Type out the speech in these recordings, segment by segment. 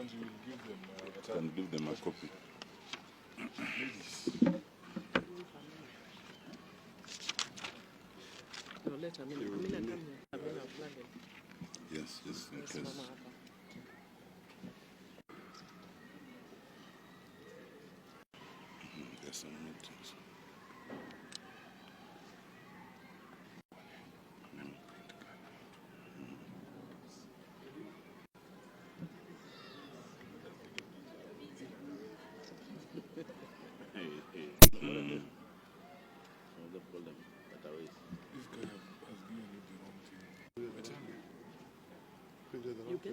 ones you will give them I can give them a copy. Yes, yes, in case. There's some meetings.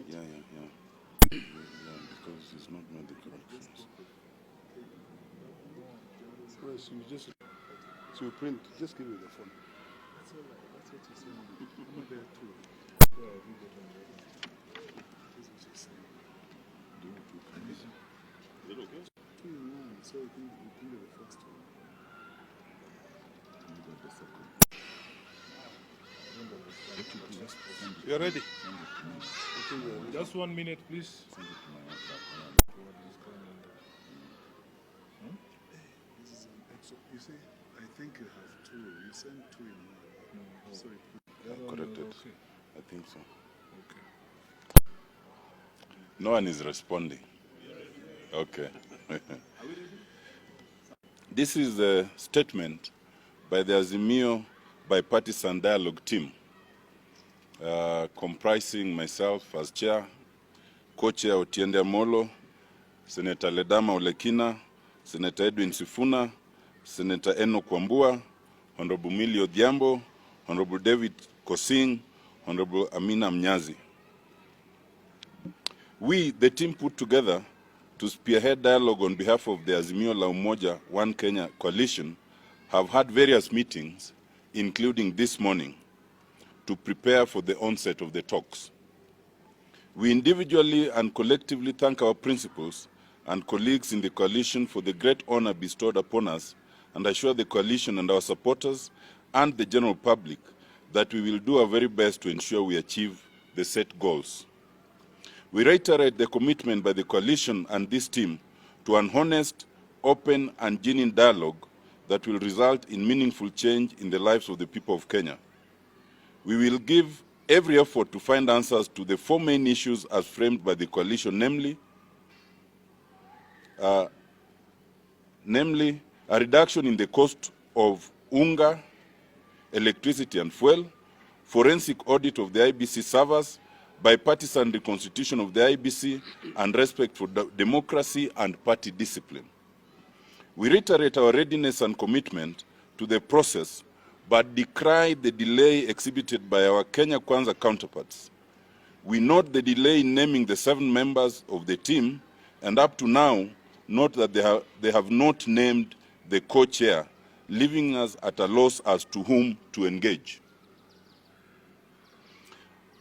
Yeah, because it's not made the corrections. Well, so you just print, just give me the phone. That's all right. That's what you're saying. I'm there too. Yeah, we get on there. That's what you're saying. Do it too. Is it okay? 2 in 1, so I think we do the first one. You got the second. You're ready? Just 1 minute, please. Send it to my WhatsApp. This is an extra. You see, I think you have 2. You sent 2 in 1. So Corrected. Okay. I think so. Okay. No one is responding. Okay. This is a statement by the Azimio Bipartisan Dialogue team, comprising myself as chair, co-chair Otiende Amolo, Senator Ledama Olekina, Senator Edwin Sifuna, Senator Eno Kwambua, Honorable Millie Odhiambo, Honorable David Kosing, Honorable Amina Mnyazi. We, the team put together to spearhead dialogue on behalf of the Azimio la Umoja One Kenya coalition, have had various meetings, including this morning, to prepare for the onset of the talks. We individually and collectively thank our principals and colleagues in the coalition for the great honor bestowed upon us, and assure the coalition and our supporters and the general public that we will do our very best to ensure we achieve the set goals. We reiterate the commitment by the coalition and this team to an honest, open and genuine dialogue that will result in meaningful change in the lives of the people of Kenya. We will give every effort to find answers to the 4 main issues as framed by the coalition, namely, a reduction in the cost of unga, electricity and fuel, forensic audit of the IBC servers, bipartisan reconstitution of the IBC, and respect for democracy and party discipline. We reiterate our readiness and commitment to the process, but decry the delay exhibited by our Kenya Kwanza counterparts. We note the delay in naming the 7 members of the team, and up to now, note that they have not named the co-chair, leaving us at a loss as to whom to engage.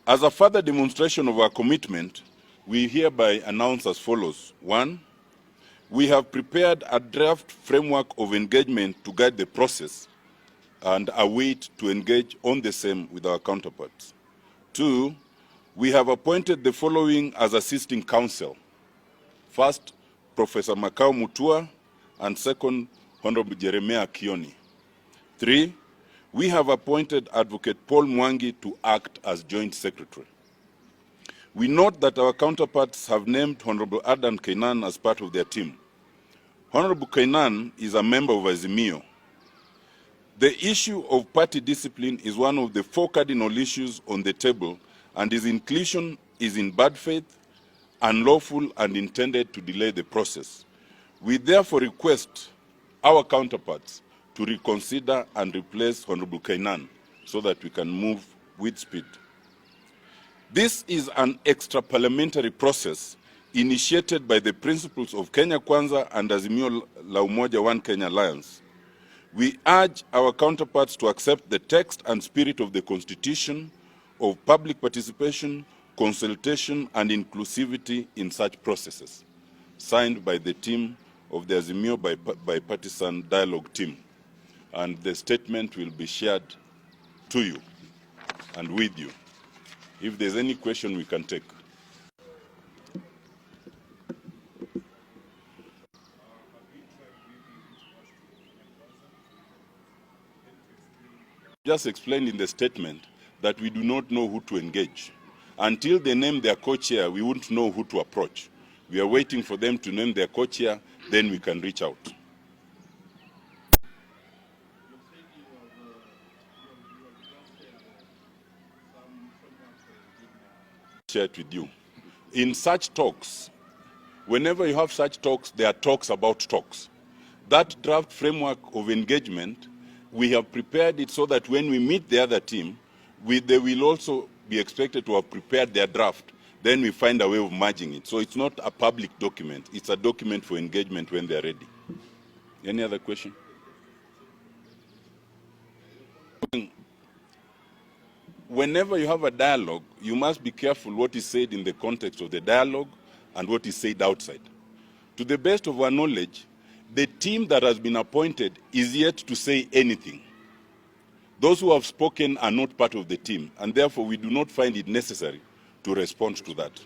As a further demonstration of our commitment, we hereby announce as follows. 1, we have prepared a draft framework of engagement to guide the process and await to engage on the same with our counterparts. 2, we have appointed the following as assisting counsel. First, Professor Makau Mutua, and second, Honorable Jeremiah Kioni. 3, we have appointed Advocate Paul Mwangi to act as Joint Secretary. We note that our counterparts have named Honorable Adan Kainan as part of their team. Honorable Kainan is a member of Azimio. The issue of party discipline is one of the 4 cardinal issues on the table, and his inclusion is in bad faith, unlawful, and intended to delay the process. We therefore request our counterparts to reconsider and replace Honorable Kainan so that we can move with speed. This is an extra-parliamentary process initiated by the principles of Kenya Kwanza and Azimio la Umoja One Kenya Alliance. We urge our counterparts to accept the text and spirit of the Constitution of public participation, consultation, and inclusivity in such processes, signed by the team of the Azimio Bipartisan Dialogue team. And the statement will be shared to you and with you. If there's any question, we can take. Just explained in the statement that we do not know who to engage. Until they name their co-chair, we won't know who to approach. We are waiting for them to name their co-chair, then we can reach out. Share it with you. In such talks, whenever you have such talks, there are talks about talks. That draft framework of engagement, we have prepared it so that when we meet the other team, they will also be expected to have prepared their draft. Then we find a way of merging it. So it's not a public document. It's a document for engagement when they're ready. Any other question? Whenever you have a dialogue, you must be careful what is said in the context of the dialogue and what is said outside. To the best of our knowledge, the team that has been appointed is yet to say anything. Those who have spoken are not part of the team, and therefore we do not find it necessary to respond to that.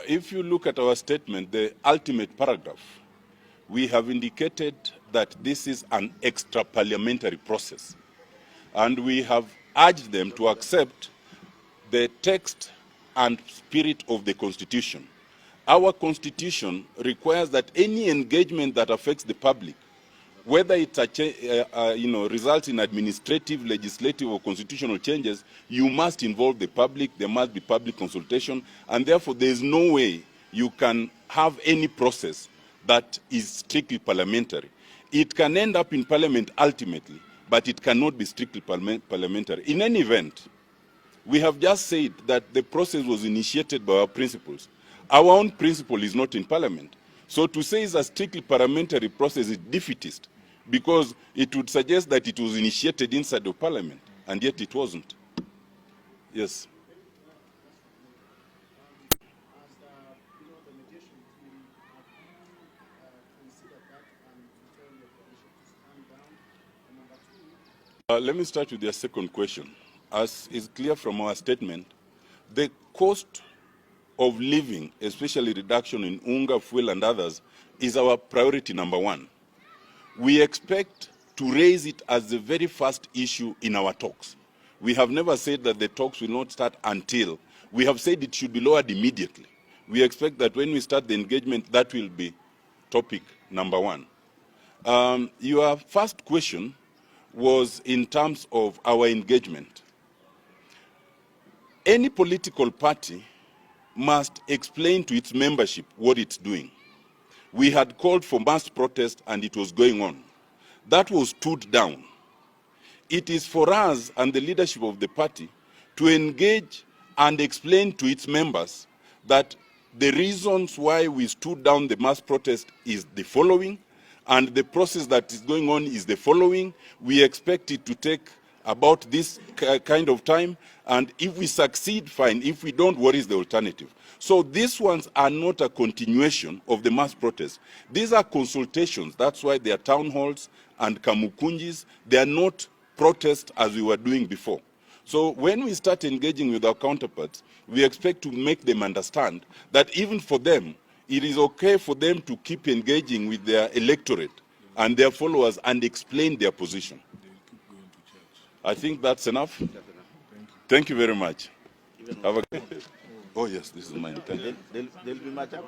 If you look at our statement, the ultimate paragraph, we have indicated that this is an extra-parliamentary process. And we have urged them to accept the text and spirit of the Constitution. Our Constitution requires that any engagement that affects the public, whether it results in administrative, legislative, or constitutional changes, you must involve the public, there must be public consultation, and therefore there is no way you can have any process that is strictly parliamentary. It can end up in Parliament ultimately, but it cannot be strictly parliamentary. In any event, we have just said that the process was initiated by our principles. Our own principle is not in Parliament. So to say it's a strictly parliamentary process is defeatist, because it would suggest that it was initiated inside of Parliament, and yet it wasn't. Yes. Let me start with your second question. As is clear from our statement, the cost of living, especially reduction in unga, fuel, and others, is our priority number one. We expect to raise it as the very first issue in our talks. We have never said that the talks will not start until. We have said it should be lowered immediately. We expect that when we start the engagement, that will be topic number one. Your first question was in terms of our engagement. Any political party must explain to its membership what it's doing. We had called for mass protest and it was going on. That was stood down. It is for us and the leadership of the party to engage and explain to its members that the reasons why we stood down the mass protest is the following, and the process that is going on is the following. We expect it to take about this kind of time, and if we succeed, fine. If we don't, what is the alternative? So these ones are not a continuation of the mass protest. These are consultations. That's why they are town halls and kamukunjis. They are not protests as we were doing before. So when we start engaging with our counterparts, we expect to make them understand that even for them, it is okay for them to keep engaging with their electorate and their followers and explain their position. I think that's enough. Thank you very much. Have a... Oh yes, this is mine. Thank you. They'll be much up.